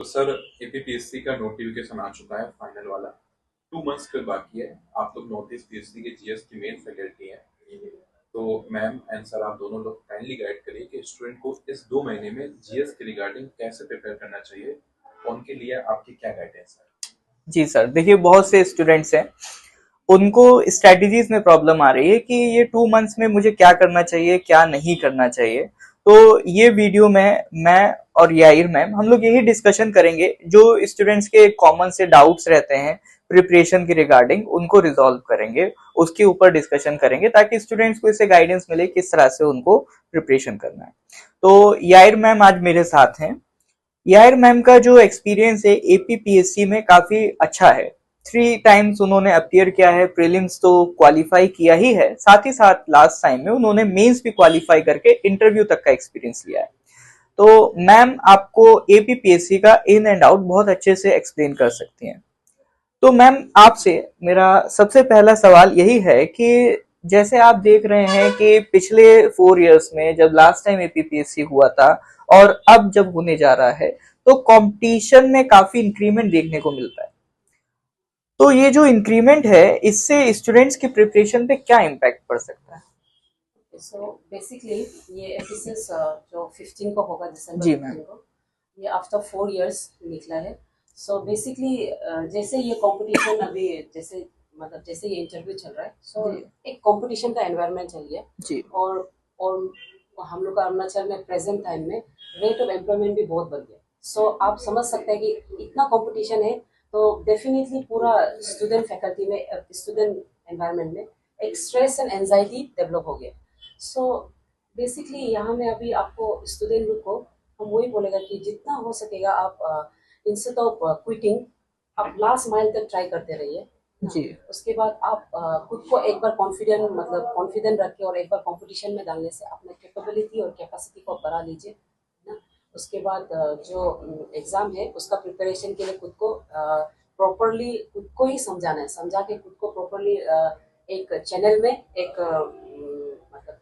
तो sir APPSC का notification आ चुका है फाइनल वाला। 2 मंथ्स फिर बाकी है। आप लोग नॉर्थ ईस्ट पीएससी के जीएस की मेन फैकल्टी हैं। तो मैम एंड सर आप दोनों लोग काइंडली गाइड करिए कि स्टूडेंट को इस 2 महीने में जीएस के रिगार्डिंग कैसे प्रिपेयर करना चाहिए। उनके लिए आपकी क्या गाइडेंस है? जी सर, देखिए बहुत से स्टूडेंट्स हैं, उनको स्ट्रेटजीज में प्रॉब्लम आ रही है कि ये 2 मंथ्स में मुझे क्या करना चाहिए, क्या नहीं करना चाहिए। तो ये वीडियो में मैं और याइर मैम हम लोग यही डिस्कशन करेंगे, जो स्टूडेंट्स के कॉमन से डाउट्स रहते हैं प्रिपरेशन के रिगार्डिंग, उनको रिजॉल्व करेंगे, उसके ऊपर डिस्कशन करेंगे ताकि स्टूडेंट्स को इससे गाइडेंस मिले किस तरह से उनको प्रिपरेशन करना है। तो याइर मैम आज मेरे साथ हैं। यार मैम का जो एक्सपीरियंस है एपीपीएससी में काफी अच्छा है। 3 टाइम्स उन्होंने अपियर किया है, प्रीलिम्स तो क्वालिफाई किया ही है, साथ ही साथ लास्ट टाइम में उन्होंने मेंस भी क्वालिफाई करके इंटरव्यू तक का एक्सपीरियंस लिया है। तो मैम आपको एपीपीएससी का इन एंड आउट बहुत अच्छे से एक्सप्लेन कर सकती हैं। तो मैम आपसे मेरा सबसे पहला सवाल यही है कि जैसे आप देख रहे हैं कि पिछले 4 इयर्स में जब लास्ट टाइम एपीपीएससी हुआ था और अब जब होने जा रहा है, तो कंपटीशन में काफी इंक्रीमेंट देखने को मिलता है। तो ये जो इंक्रीमेंट है, इससे स्टूडेंट्स की प्रिपरेशन पे क्या इम्पैक्ट पड़ सकता है? सो बेसिकली ये एपिसोड जो 15 को होगा, दिसंबर जी मैम। 15 को, ये आफ्टर 4 इयर्स निकला है। सो बेसिकली जैसे ये कंपटीशन अभी जैसे मतलब जैसे ये इंटरव्यू चल रहा है, सो एक कंपटीशन का एनवायरनमेंट चल गया। जी और हम लोग का अरुणाचल में प्रेजेंट टाइम में रेट ऑफ एम्प्लॉयमेंट भी बहुत बढ़ गया। सो आप समझ सकते हैं कि इतना कंपटीशन है, तो डेफिनेटली पूरा स्टूडेंट फैकल्टी में, स्टूडेंट एनवायरनमेंट में एक स्ट्रेस एंड एंजाइटी डेवलप हो गया। सो बेसिकली यहाँ में अभी आपको स्टूडेंट लोग को हम वही बोलेगा कि जितना हो सकेगा आप इंस्टेड ऑफ क्विटिंग, आप लास्ट माइल तक ट्राई करते रहिए ना। जी उसके बाद आप खुद को एक बार कॉन्फिडेंट मतलब कॉन्फिडेंट रख के और एक बार कंपटीशन में डालने से अपने कैपेबिलिटी और कैपेसिटी को बढ़ा लीजिए ना। उसके बाद जो एग्ज़ाम है उसका प्रिपरेशन के लिए खुद को प्रॉपरली खुद को ही समझाना है, समझा के खुद को प्रॉपरली एक चैनल में मतलब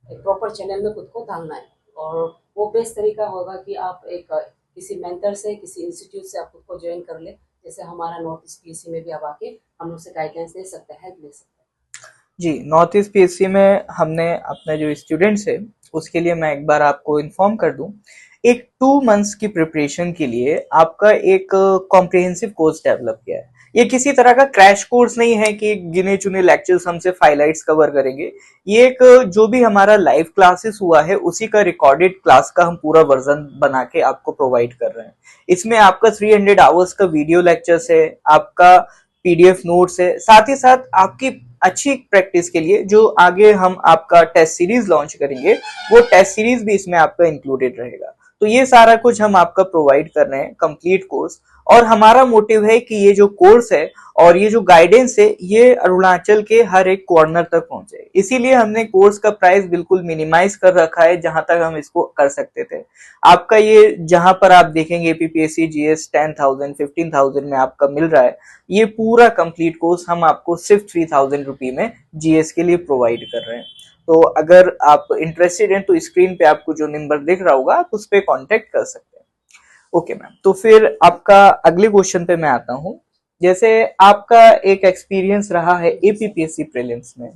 एक प्रॉपर चैनल में खुद को डालना है। और वो बेस्ट तरीका होगा कि आप एक किसी मेंटर से, किसी इंस्टीट्यूट से आप खुद को ज्वाइन कर ले। जैसे हमारा नॉर्थ ईस्ट पीएससी में भी आप आके हम लोग से गाइडेंस ले सकते हैं, हेल्प ले सकते जी, नॉर्थ ईस्ट पीएससी में हमने अपने जो स्टूडेंट्स है उसके लिए मैं एक बार आपको इन्फॉर्म कर दूं, एक 2 मंथ्स की प्रिपरेशन के लिए आपका एक कॉम्प्रिहेंसिव कोर्स डेवलप किया है। ये किसी तरह का क्रैश कोर्स नहीं है कि गिने चुने लेक्चर्स हमसे हाइलाइट्स कवर करेंगे। ये एक जो भी हमारा लाइव क्लासेस हुआ है उसी का रिकॉर्डेड क्लास का हम पूरा वर्जन बना के आपको प्रोवाइड कर रहे हैं। इसमें आपका 300 आवर्स का वीडियो लेक्चर्स है, आपका पीडीएफ नोट्स है, साथ ही साथ आपकी अच्छी प्रैक्टिस के लिए जो आगे हम आपका टेस्ट सीरीज लॉन्च करेंगे, वो टेस्ट सीरीज भी इसमें आपका इंक्लूडेड रहेगा। तो ये सारा कुछ हम आपका प्रोवाइड कर रहे हैं, कंप्लीट कोर्स। और हमारा मोटिव है कि ये जो कोर्स है और ये जो गाइडेंस है, ये अरुणाचल के हर एक कॉर्नर तक पहुंचे। इसीलिए हमने कोर्स का प्राइस बिल्कुल मिनिमाइज कर रखा है जहां तक हम इसको कर सकते थे। आपका ये जहां पर आप देखेंगे एपीपीएससी जीएस 10,000 15,000 में आपका मिल रहा है, ये पूरा कंप्लीट कोर्स हम आपको सिर्फ 3,000 रुपये में जीएस के लिए प्रोवाइड कर रहे हैं। तो अगर आप इंटरेस्टेड हैं तो स्क्रीन पे आपको जो नंबर दिख रहा होगा आप उस पर कॉन्टेक्ट कर सकते हैं। ओके मैम, तो फिर आपका अगले क्वेश्चन पे मैं आता हूँ। जैसे आपका एक एक्सपीरियंस रहा है एपीपीएससी प्रीलिम्स में,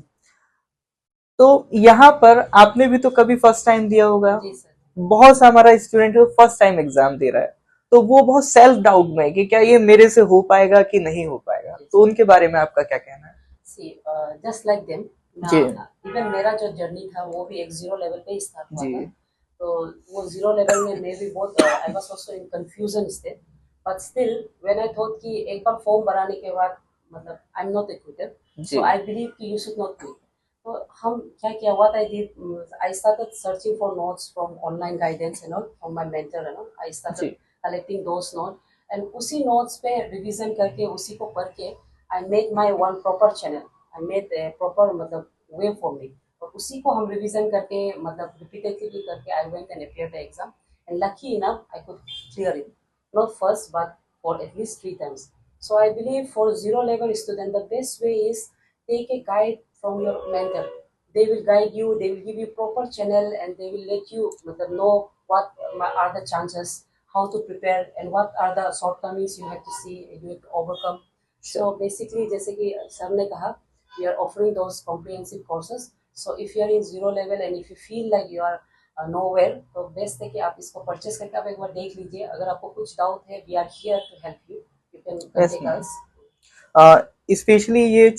तो यहाँ पर आपने भी तो कभी फर्स्ट टाइम दिया होगा। हैं। जी सर। बहुत सा हमारा स्टूडेंट फर्स्ट टाइम एग्जाम दे रहा है, तो वो बहुत सेल्फ डाउट में है कि क्या ये मेरे से हो पाएगा कि नहीं हो पाएगा। तो उनके बारे में आपका क्या कहना है? सी जस्ट लाइक देम ना, जी इवन मेरा जो जर्नी था वो भी एक जीरो लेवल पे ही स्टार्ट हुआ जी था। तो वो जीरो लेवल में मैं भी बहुत I was also in confusion state. But still when I thought कि एक बार फॉर्म भराने के बाद मतलब I am not a quitter, जी सो आई बिलीव कि यू शुड नॉट क्विट। तो हम क्या किया, what I did, I started searching for notes from online guidance and all from my mentor and all. I started जी collecting those note and उसी notes पे revision करके उसी को पढ़ के I made my one proper channel. I made a proper मतलब way for me. और उसी को हम रिवीजन करके मतलब रिपीटेडली करके I went and appear the exam and lucky enough I could clear it, not first but for at least 3 times. So I believe for zero level student the best way is take a guide from your mentor. They will guide you, they will give you proper channel and they will let you know what are the chances, how to prepare and what are the shortcomings you have to see, you have to overcome. So basically, जैसे कि sir ने कहा, we are offering those comprehensive courses. So if you are in zero level and if you feel like you are nowhere, तो best है कि आप इसको purchase करके आप एक बार देख लीजिए. अगर आपको कुछ डाउट है, we are here to help you. You can Yes, contact ma'am. us. Specially ये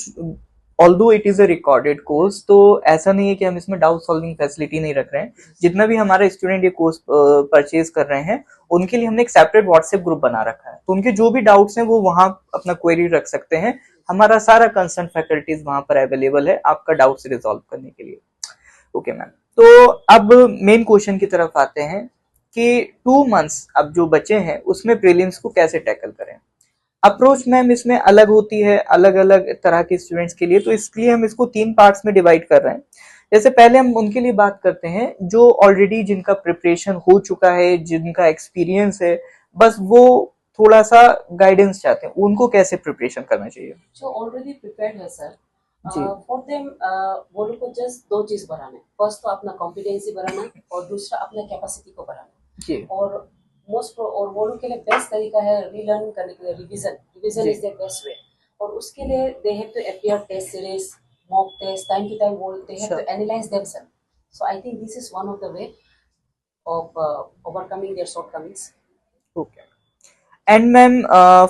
although it is a recorded course, तो ऐसा नहीं है कि हम इसमें डाउट सॉल्विंग फैसिलिटी नहीं रख रहे हैं. जितना भी हमारा स्टूडेंट ये कोर्स परचेज कर रहे हैं, उनके लिए हमने एक सेपरेट व्हाट्सएप ग्रुप बना रखा है, तो उनके जो भी डाउट्स हैं वो वहां अपना क्वेरी रख सकते हैं. हमारा सारा कंसर्न फैकल्टीज वहां पर अवेलेबल है आपका डाउट्स रिजॉल्व करने के लिए. ओके मैम, तो अब मेन क्वेश्चन की तरफ आते हैं कि 2 मंथ्स अब जो बचे हैं उसमें प्रीलिम्स को कैसे टैकल करें. अप्रोच मैम इसमें अलग होती है अलग अलग तरह के स्टूडेंट्स के लिए, तो इसलिए हम इसको 3 पार्ट्स में डिवाइड कर रहे हैं. जैसे पहले हम उनके लिए बात करते हैं जो ऑलरेडी जिनका प्रिपरेशन हो चुका है, जिनका एक्सपीरियंस है, बस वो थोड़ा सा गाइडेंस चाहते हैं, उनको कैसे प्रिपरेशन करना चाहिए. जो ऑलरेडी प्रिपेयर्ड है सर, जी. फॉर देम वो लोग को जस्ट 2 चीज बढ़ाना है. फर्स्ट तो अपना कॉम्पिटेंसी बढ़ाना है और दूसरा अपना कैपेसिटी को बढ़ाना है. जी. और और वो लोग के लिए बेस्ट तरीका है रीलर्न करने के लिए रिवीजन जी. Is the best way. और उसके लिए they have to appear test series, mock test, time to time they have Sure. To analyse themselves. So I think this is one of the way of overcoming their shortcomings. Okay. And ma'am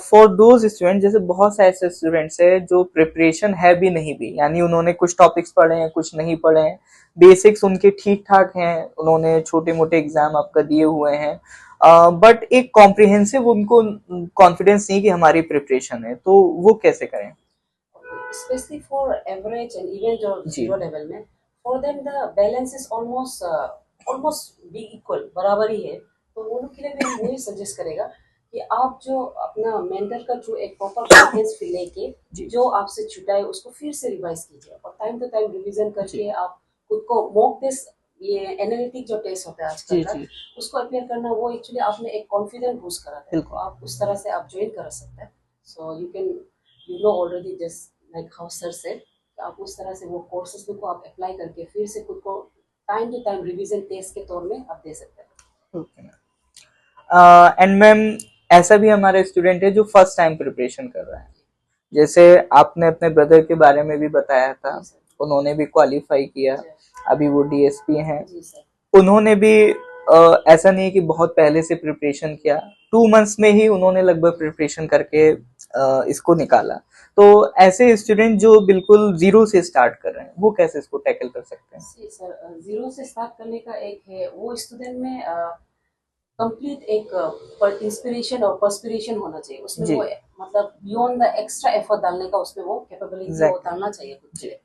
for those student, जैसे बहुत से ऐसे students है जो preparation है भी नहीं भी, यानी उन्होंने कुछ टॉपिक्स पढ़े हैं कुछ नहीं पढ़े हैं, बेसिक्स उनके ठीक ठाक हैं, उन्होंने छोटे मोटे एग्जाम आपका दिए हुए हैं, बट एक कॉम्प्रिहेंसिव उनको कॉन्फिडेंस नहीं कि हमारी प्रिपरेशन है, तो वो कैसे करें. Specially for average and even जो जी. जीरो लेवल में, for them the balance is almost be equal, बराबर ही है. तो वो लोग के लिए भी वही सजेस्ट करेगा कि आप जो अपना मेंटर का थ्रू एक प्रॉपर गाइडेंस लेके जी. जो आपसे छूटा है उसको फिर से रिवाइज कीजिए और टाइम टू टाइम रिवीजन करके आप खुद को मॉक टेस्ट, ये एनालिटिक जो टेस्ट होता है आजकल जी. का, जी. उसको अपेयर करना, वो एक्चुअली आपने एक कॉन्फिडेंस बूस्ट कराता है. तो आप उस तरह से आप ज्वाइन कर सकते हैं. So you can, you know already, just like how sir said, आप उस तरह से वो कोर्सेज को आप अप्लाई करके फिर से खुद को time to time revision test के तौर में आप दे सकते हैं. ओके. एंड मैम ऐसा भी हमारे स्टूडेंट है जो फर्स्ट टाइम प्रिपरेशन कर रहा है, जैसे आपने अपने ब्रदर के बारे में भी बताया था, जी सर. उन्होंने भी क्वालिफाई किया, जी. अभी वो डीएसपी हैं, जी सर. उन्होंने भी ऐसा नहीं कि बहुत पहले से प्रिपरेशन किया, 2 मंथ्स में ही उन्होंने लगभग प्रिपरेशन करके इसको निकाला. तो ऐसे स्टूडेंट जो बिल्कुल जीरो से स्टार्ट कर रहे हैं, वो कैसे इसको टैकल कर सकते हैं. जी सर, जीरो से स्टार्ट करने का एक है, वो स्टूडेंट में कंप्लीट एक इंस्पिरेशन और पर्सपिरेशन होना चाहिए उसमें. जी. वो मतलब बियॉन्ड द एक्स्ट्रा एफर्ट डालने का उसमें वो कैपेबिलिटी वो Exactly. डालना चाहिए खुद जी. से.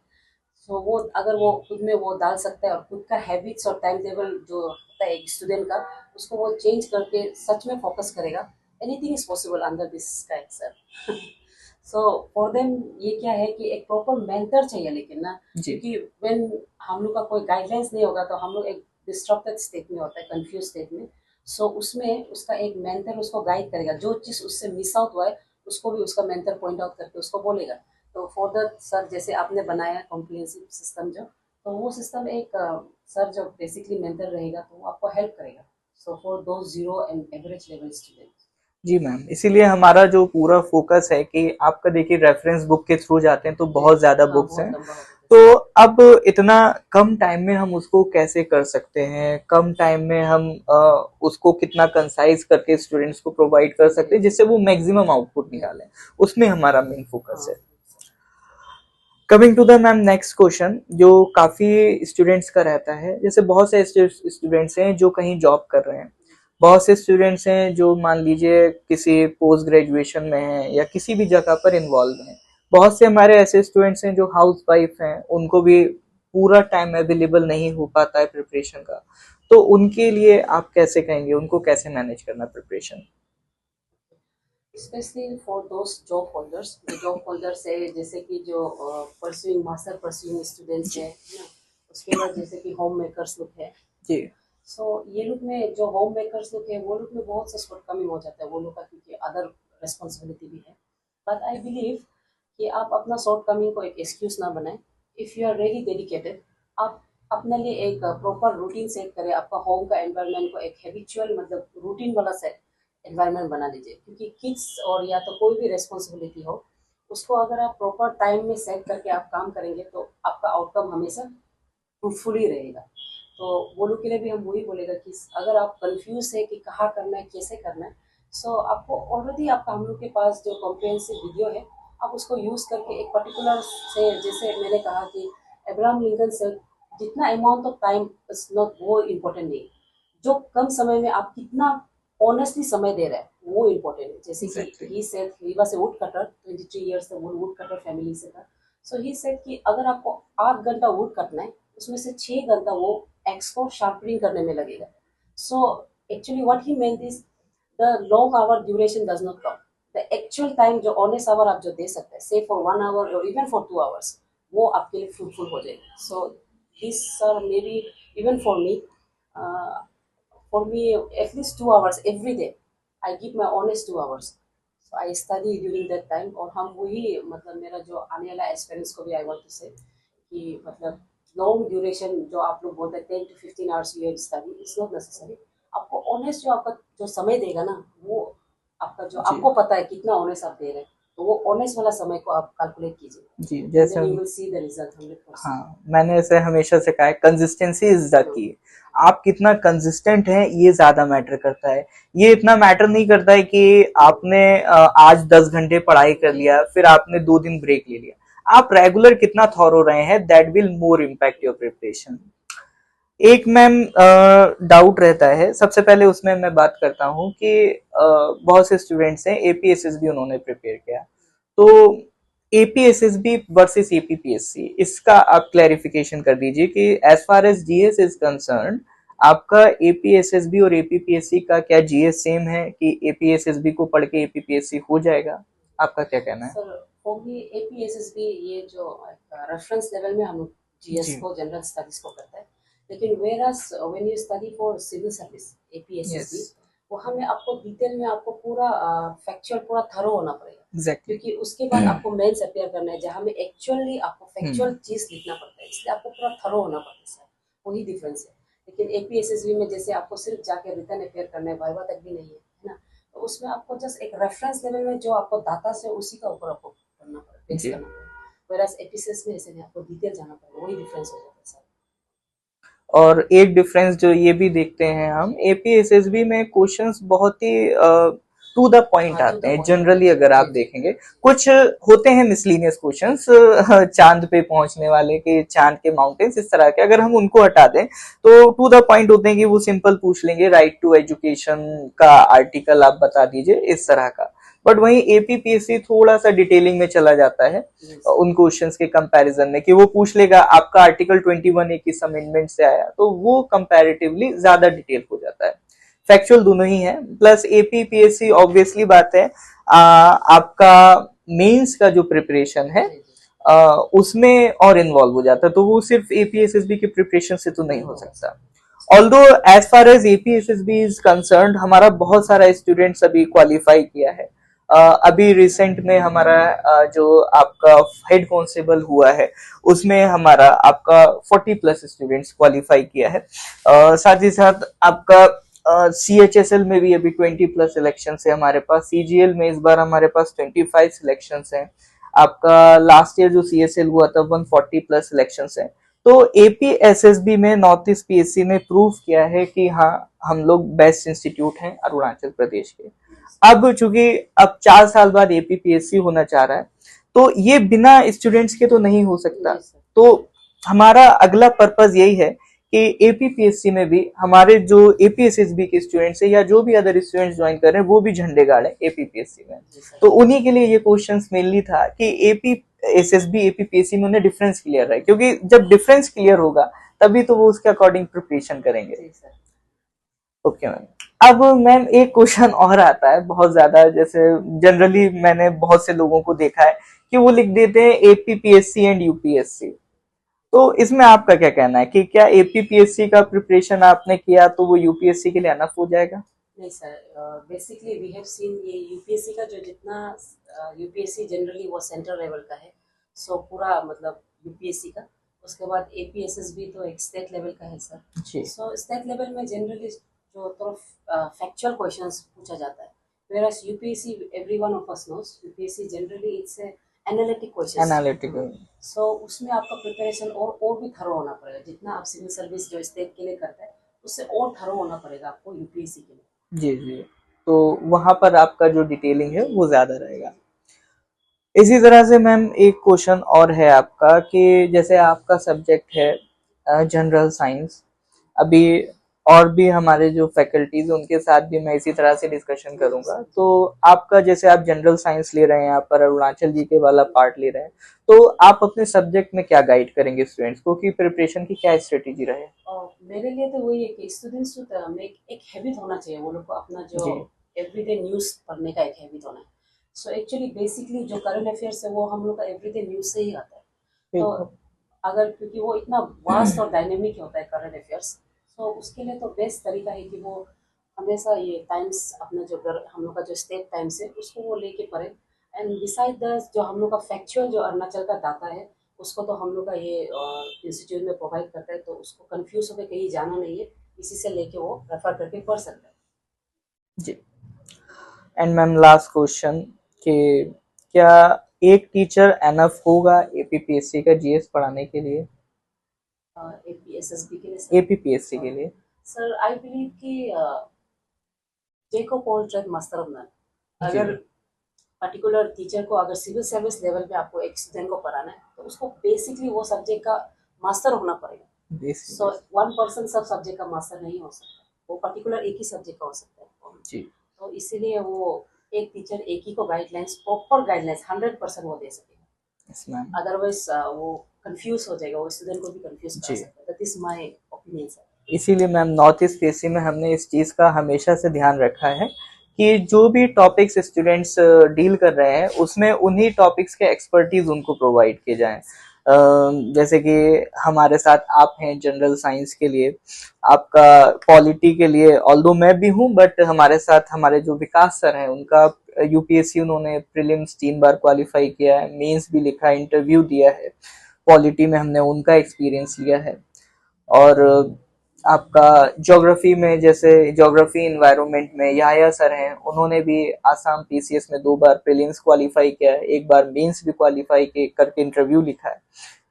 सो वो अगर वो खुद में वो डाल सकता है और खुद का हैबिट्स और टाइम टेबल जो होता है एक स्टूडेंट का, उसको वो चेंज करके सच में फोकस करेगा, anything is possible under this sky sir. So for them ये क्या है कि एक प्रॉपर मेंटर चाहिए, लेकिन ना, जी. क्योंकि व्हेन हम लोग का कोई गाइडलाइंस नहीं होगा तो हम लोग एक डिस्ट्रप्टेड स्टेट में होता है, कंफ्यूज स्टेट में. सो उसमें उसका एक मेंटर उसको गाइड करेगा, जो चीज़ उससे मिस आउट हुआ है उसको भी उसका मेंटर पॉइंट आउट करके उसको बोलेगा. तो फॉर द सर, जैसे आपने बनाया कॉम्प्रिहेंसिव सिस्टम जो, तो वो सिस्टम एक सर जो बेसिकली मेंटर रहेगा तो वो आपको हेल्प करेगा. So for those zero and average level student. जी मैम, इसीलिए हमारा जो पूरा फोकस है कि आपका देखिए रेफरेंस बुक के थ्रू जाते हैं तो बहुत ज्यादा हाँ, बुक्स बहुत हैं, लंबा होता है. तो अब इतना कम टाइम में हम उसको कैसे कर सकते हैं, कम टाइम में हम उसको कितना कंसाइज करके स्टूडेंट्स को प्रोवाइड कर सकते हैं जिससे वो मैक्सिमम आउटपुट निकालें, उसमें हमारा मेन फोकस है. Coming to the ma'am next question जो काफी स्टूडेंट्स का रहता है, जैसे बहुत से स्टूडेंट्स हैं जो कहीं जॉब कर रहे हैं, बहुत से स्टूडेंट्स हैं जो मान लीजिए किसी पोस्ट ग्रेजुएशन में हैं या किसी भी जगह पर इन्वॉल्व हैं, बहुत से हमारे ऐसे स्टूडेंट्स हैं जो हाउस वाइफ हैं, उनको भी पूरा टाइम अवेलेबल नहीं हो पाता है प्रिपरेशन का, तो उनके लिए आप कैसे कहेंगे, उनको कैसे मैनेज करना preparation. Specially for those job holders, जो जॉब होल्डर्स है, जैसे कि जो परस्यूइंग मास्टर परस्यूइंग स्टूडेंट्स है ना, उसके बाद जैसे कि होम मेकर्स लोग है. जी. सो ये लोग में जो होम मेकर्स लोग है वो लोग में बहुत सा शॉर्टकमिंग हो जाता है वो लोग का, क्योंकि अदर रिस्पॉन्सिबिलिटी भी है. बट आई बिलीव कि आप अपना शॉर्टकमिंग को एक एक्सक्यूज ना बनाएं. If you are really dedicated, आप अपने लिए एक प्रॉपर रूटीन सेट करें, आपका होम का एनवायरनमेंट को एक हैबिचुअल मतलब रूटीन वाला सेट एनवायरनमेंट बना लीजिए, क्योंकि किड्स और या तो कोई भी रेस्पॉन्सिबिलिटी हो, उसको अगर आप प्रॉपर टाइम में सेट करके आप काम करेंगे तो आपका आउटकम हमेशा फ्रूटफुल ही रहेगा। तो वो लोग के लिए भी हम वही बोलेगा कि अगर आप कंफ्यूज है कि कहाँ करना है, कैसे करना है, सो आपको ऑलरेडी आपका हम लोग के पास जो कॉम्प्रिहेंसिव वीडियो है, आप उसको यूज़ करके एक पर्टिकुलर से, जैसे मैंने कहा कि अब्राहम लिंकन से, जितना amount of time is not, वो इम्पोर्टेंट नहीं, जो कम समय में आप कितना ऑनेस्टली समय दे रहे हैं वो इम्पोर्टेंट है। जैसे कि exactly. He said he was a would cutter, 23 years से वो वुड कटर फैमिली से था। सो ही सेड कि अगर आपको 8 घंटा वुड कटना है, उसमें से 6 घंटा वो एक्स को शार्पनिंग करने में लगेगा। So actually what he meant is the long hour duration does not count, the actual time जो ऑनेस्ट आवर आप जो दे सकते हैं, से फॉर 1 आवर और इवन फॉर 2 आवर्स, वो आपके लिए फ्रूटफुल हो जाएगा। So this sir may be even for me at least 2 hours every day, I give my honest 2 hours, so I study during that time। और हम वही मतलब मेरा जो आने वाला एक्सपीरियंस को भी आई वांट टू से कि मतलब लॉन्ग ड्यूरेशन जो आप लोग बोलते हैं 10 to 15 hours you study, it's not necessary. आपको ऑनेस्ट जो आपका जो समय देगा ना, वो आपका जो जी आपको पता है कितना ऑनेस्ट आप दे रहे हैं, तो वो ऑनेस्ट वाला समय को आप कैलकुलेट कीजिए, जी, एंड जैसे then you will see the result 100%। हाँ, मैंने ऐसे हमेशा से कहा है, कंसिस्टेंसी इज द की। आप कितना कंसिस्टेंट हैं ये ज्यादा मैटर करता है। ये इतना मैटर नहीं करता है कि आपने आज 10 घंटे पढ़ाई कर लिया फिर आपने 2 दिन ब्रेक ले लिया। आप रेगुलर कितना थॉरो रहे हैं, that will more impact your preparation. एक मैम डाउट रहता है, सबसे पहले उसमें मैं बात करता हूँ कि बहुत से स्टूडेंट्स हैं एपीएसएसबी उन्होंने प्रिपेयर किया, तो एपीएसएसबी वर्सेस एपीपीएससी, इसका आप क्लैरिफिकेशन कर दीजिए कि as far as GS is concern, आपका एपीएसएसबी और एपीपीएससी का क्या जीएस सेम है कि एपीएसएसबी को पढ़ के एपीपीएससी हो जाएगा? आपका क्या कहना है? सर फॉर मी एपीएसएसबी ये जो रेफरेंस लेवल में हम जीएस जी। को जनरल स्टडीज को करते हैं, लेकिन whereas when you study for civil service yes. APSSB, वो हमें आपको डिटेल में आपको पूरा फैक्चुअल पूरा थरो होना पड़ेगा, एग्जैक्टली। क्योंकि उसके बाद आपको मेंस अपेयर करना है जहाँ में एक्चुअली आपको फैक्चुअल हम्म। चीज लिखना पड़ता है, इसलिए आपको पूरा थरो होना पड़ता है सर, वही डिफरेंस है। लेकिन एपीएसएसबी में जैसे आपको सिर्फ जाके रिटर्न अपेयर करना है, वाइवा तक भी नहीं है ना, तो उसमें आपको जस्ट एक रेफरेंस लेवल में जो आपको डाटा से उसी का ऊपर आपको करना पड़ेगा, बेस जी। करना पड़ेगा। वेराज एपीसीएस में ऐसे नहीं, आपको डिटेल जाना पड़ेगा, वही डिफरेंस हो जाता है सर। और एक डिफरेंस जो ये भी देखते हैं हम, एपीएसएसबी में क्वेश्चंस बहुत ही टू द पॉइंट हाँ टू आते द हैं पॉइंट जनरली, अगर आप जी जी। देखेंगे। कुछ होते हैं मिसलीनियस क्वेश्चंस, चांद पे पहुंचने वाले कि चांद के माउंटेन्स, इस तरह के, अगर हम उनको हटा दें तो टू द पॉइंट होते हैं कि वो सिंपल पूछ लेंगे, राइट टू एजुकेशन का आर्टिकल आप बता दीजिए, इस तरह का। बट वहीं एपीपीएससी थोड़ा सा डिटेलिंग में चला जाता है उन क्वेश्चंस के कंपैरिजन में, कि वो पूछ लेगा आपका आर्टिकल 21 किस अमेंडमेंट से आया, तो वो कंपैरेटिवली ज्यादा डिटेल हो जाता है। फैक्चुअल दोनों ही है, प्लस एपीपीएससी ऑब्वियसली बात है, आपका मेंस का जो प्रिपरेशन है उसमें और इन्वॉल्व हो जाता है, तो वो सिर्फ एपीएसएसबी के प्रिपरेशन से तो नहीं हो सकता। Although as far as APSSB is concern, हमारा बहुत सारा स्टूडेंट्स अभी क्वालिफाई किया है। अभी रिसेंट में हमारा जो आपका हेड कांस्टेबल हुआ है उसमें हमारा आपका 40+ स्टूडेंट्स क्वालिफाई किया है। साथ ही साथ आपका CHSL में भी अभी 20+ सिलेक्शन है हमारे पास, CGL में इस बार हमारे पास 25 सिलेक्शन है। आपका लास्ट ईयर जो CSL हुआ था 140+ सिलेक्शन है। तो एपीएसएसबी में नॉर्थ ईस्ट पीएससी ने प्रूव किया है कि हाँ, हम लोग बेस्ट इंस्टीट्यूट हैं अरुणाचल प्रदेश के। अब चूंकि अब 4 साल बाद एपीपीएससी होना चाह रहा है, तो ये बिना स्टूडेंट्स के तो नहीं हो सकता। तो हमारा अगला पर्पस यही है कि एपीपीएससी में भी हमारे जो एपीएसएसबी के स्टूडेंट्स है या जो भी अदर स्टूडेंट्स ज्वाइन कर रहे हैं वो भी झंडे गाड़े एपीपीएससी में। तो उन्हीं के लिए ये क्वेश्चंस मेनली था कि एपीएसएसबी एपीपीएससी में उन्हें डिफरेंस क्लियर है, क्योंकि जब डिफरेंस क्लियर होगा तभी तो वो उसके अकॉर्डिंग प्रिपरेशन करेंगे। Okay ma'am. अब मैम एक क्वेश्चन और आता है बहुत ज्यादा, जैसे जनरली मैंने बहुत से लोगों को देखा है कि वो लिख देते हैं एपीपीएससी एंड यूपीएससी, तो इसमें आपका क्या कहना है कि क्या एपीपीएससी का प्रिपरेशन आपने किया तो वो यूपीएससी के लिए अनफ हो जाएगा? नहीं sir, basically we have seen ये यूपीएससी का जो जितना यूपीएससी जनरली वो सेंट्रल लेवल का है, सो पूरा मतलब यूपीएससी का, उसके बाद एपीएसएसबी तो एक स्टेट लेवल का है सर। जी। सो स्टेट लेवल में जनरली जो थोड़ा फैक्चुअल क्वेश्चंस पूछा जाता है, Whereas UPSC, every one of us knows, UPSC generally it's a analytic questions. Analytical. So उसमें आपका प्रिपरेशन और भी थरो होना पड़ेगा। जितना आप सिविल सर्विस जो स्टेट के लिए करते हैं उससे और थरो होना पड़ेगा आपको यूपीएससी के लिए। जी जी, तो वहां पर आपका जो डिटेलिंग है वो ज्यादा रहेगा। इसी तरह से मैम एक क्वेश्चन और है आपका कि जैसे आपका सब्जेक्ट है जनरल साइंस, अभी और भी हमारे जो फैकल्टीज उनके साथ भी मैं इसी तरह से डिस्कशन करूंगा। तो आपका जैसे आप जनरल साइंस ले रहे हैं, यहाँ पर अरुणाचल जी के वाला पार्ट ले रहे हैं, तो आप अपने सब्जेक्ट में क्या गाइड करेंगे स्टूडेंट्स को कि प्रिपरेशन की क्या स्ट्रेटेजी रहे? और मेरे लिए तो वही है कि स्टूडेंट्स में एक हैबिट होना चाहिए, वो लोग को अपना जो जी एवरीडे न्यूज़ पढ़ने का एक हैबिट होना है। सो एक्चुअली बेसिकली जो करंट अफेयर्स है वो हम लोग का एवरीडे न्यूज़ से ही आता है। तो बिल्कुल। अगर क्योंकि वो इतना वास्ट और डायनेमिक होता है करंट अफेयर्स, तो उसके लिए तो बेस्ट तरीका है कि वो हमेशा ये टाइम्स अपना जो हम लोग का जो स्टेट टाइम्स है उसको वो लेके पढ़े। एंड बिसाइड द जो हम लोग का फैक्चुअल जो अरुणाचल का डाटा है उसको तो हम लोग का ये इंस्टीट्यूट में प्रोवाइड करता है, तो उसको कंफ्यूज होकर कहीं जाना नहीं है, इसी से लेके वो रेफर करके पढ़ सकता है। जी। एंड मैम लास्ट क्वेश्चन कि क्या एक टीचर एनफ होगा एपीपीएससी का जीएस पढ़ाने के लिए? एपीएसएसबी के लिए एपीपीएससी के लिए सर आई बिलीव कि jack of all trade master of none, जी अगर पर्टिकुलर टीचर को अगर सिविल सर्विस लेवल पे आपको एक स्टूडेंट को पढ़ाना है तो उसको बेसिकली वो सब्जेक्ट का मास्टर होना पड़ेगा। बेसिक सो वन पर्सन सब सब्जेक्ट का मास्टर नहीं हो सकता, वो पर्टिकुलर एक ही सब्जेक्ट का हो सकता है। जी। तो इसीलिए वो एक टीचर एक ही को गाइडलाइंस, प्रॉपर गाइडलाइंस 100% वो दे सकेगा। Yes ma'am. अदरवाइज वो कंफ्यूज हो जाएगा, वो स्टूडेंट को भी कंफ्यूज कर जी। सकता है। That is my opinion sir. इसीलिए मैम नॉर्थ ईस्ट पीएससी में हमने इस चीज़ का हमेशा से ध्यान रखा है कि जो भी टॉपिक्स स्टूडेंट्स डील कर रहे हैं उसमें उन्हीं टॉपिक्स के एक्सपर्टीज उनको प्रोवाइड किए जाएं। जैसे कि हमारे साथ आप हैं जनरल साइंस के लिए, आपका पॉलिटी के लिए ऑल्दो मैं भी हूं, बट हमारे साथ हमारे जो विकास सर हैं उनका यूपीएससी उन्होंने प्रीलिम्स 3 बार क्वालिफाई किया है, मेंस भी लिखा है, इंटरव्यू दिया है, पॉलिटी में हमने उनका एक्सपीरियंस लिया है। और आपका ज्योग्राफी में जैसे ज्योग्राफी इन्वायरमेंट में याया सर हैं, उन्होंने भी आसाम पीसीएस में 2 बार प्रीलिम्स क्वालिफाई किया है, 1 बार मेंस भी क्वालिफाई करके इंटरव्यू लिखा है।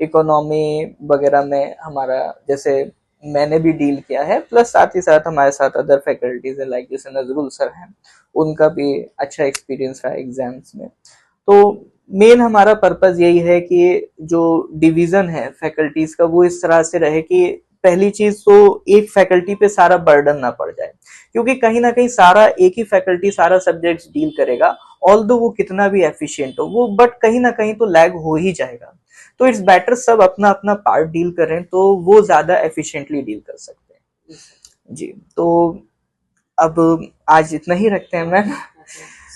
इकोनॉमी वगैरह में हमारा जैसे मैंने भी डील किया है, प्लस साथ ही साथ हमारे साथ अदर फैकल्टीज है लाइक जैसे नजरुल सर हैं, उनका भी अच्छा एक्सपीरियंस रहा एग्जाम्स में। तो मेन हमारा पर्पस यही है कि जो डिवीजन है फैकल्टीज का वो इस तरह से रहे कि पहली चीज तो एक फैकल्टी पे सारा बर्डन ना पड़ जाए, क्योंकि कहीं ना कहीं सारा एक ही फैकल्टी सारा सब्जेक्ट डील करेगा, ऑल्दो वो कितना भी एफिशिएंट हो वो, बट कहीं ना कहीं तो लैग हो ही जाएगा। तो इट्स बेटर सब अपना अपना पार्ट डील करें तो वो ज्यादा एफिशिएंटली डील कर सकते हैं। जी, तो अब आज इतना ही रखते हैं ma'am.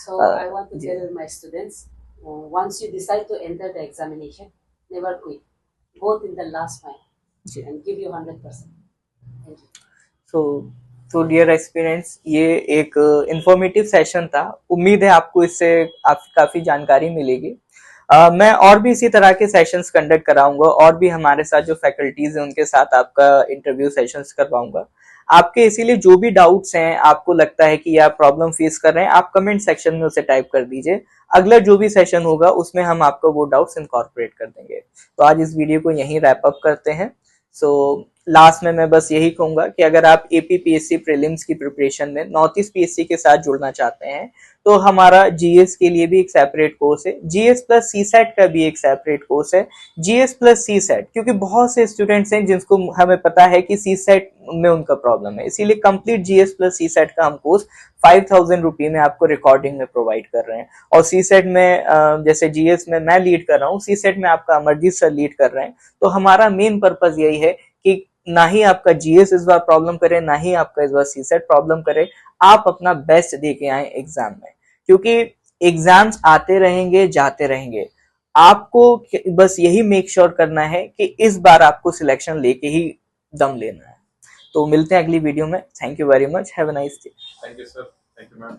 So I want to tell my students, once you decide to enter the examination, never quit. Go till the last mile and give your 100%. Thank you. तो डियर एक्सपीरियंस, ये एक इंफॉर्मेटिव सेशन था। उम्मीद है आपको इससे काफी जानकारी मिलेगी। मैं और भी इसी तरह के सेशंस कंडक्ट कराऊंगा, और भी हमारे साथ जो फैकल्टीज हैं उनके साथ आपका इंटरव्यू सेशंस करवाऊंगा। आपके इसीलिए जो भी डाउट्स हैं, आपको लगता है कि आप प्रॉब्लम फेस कर रहे हैं, आप कमेंट सेक्शन में उसे टाइप कर दीजिए। अगला जो भी सेशन होगा उसमें हम आपको वो डाउट्स इनकॉर्पोरेट कर देंगे। तो आज इस वीडियो को यहीं रैप अप करते हैं। सो लास्ट में मैं बस यही कहूंगा कि अगर आप एपीपीएससी प्रीलिम्स की प्रिपरेशन में नॉर्थ ईस्ट पीएससी के साथ जुड़ना चाहते हैं तो हमारा जीएस के लिए भी एक सेपरेट कोर्स है, जीएस प्लस सीसेट का भी एक सेपरेट कोर्स है, जीएस प्लस सीसेट, क्योंकि बहुत से स्टूडेंट्स हैं जिनको हमें पता है कि सीसेट में उनका प्रॉब्लम है, इसीलिए कंप्लीट जीएस प्लस सीसेट का हम कोर्स 5000 रुपये में आपको रिकॉर्डिंग में प्रोवाइड कर रहे हैं। और सीसेट में जैसे जीएस में मैं लीड कर रहा हूँ, सीसेट में आपका अमरजीत सर लीड कर रहे हैं। तो हमारा मेन पर्पज यही है कि ना ही आपका जीएस इस बार प्रॉब्लम करे, ना ही आपका इस बार सीसेट प्रॉब्लम करे, आप अपना बेस्ट दे के आए एग्जाम में, क्योंकि एग्जाम्स आते रहेंगे जाते रहेंगे। आपको बस यही मेक श्योर करना है कि इस बार आपको सिलेक्शन लेके ही दम लेना है। तो मिलते हैं अगली वीडियो में। Thank you very much, have a nice day. Thank you sir, thank you ma'am.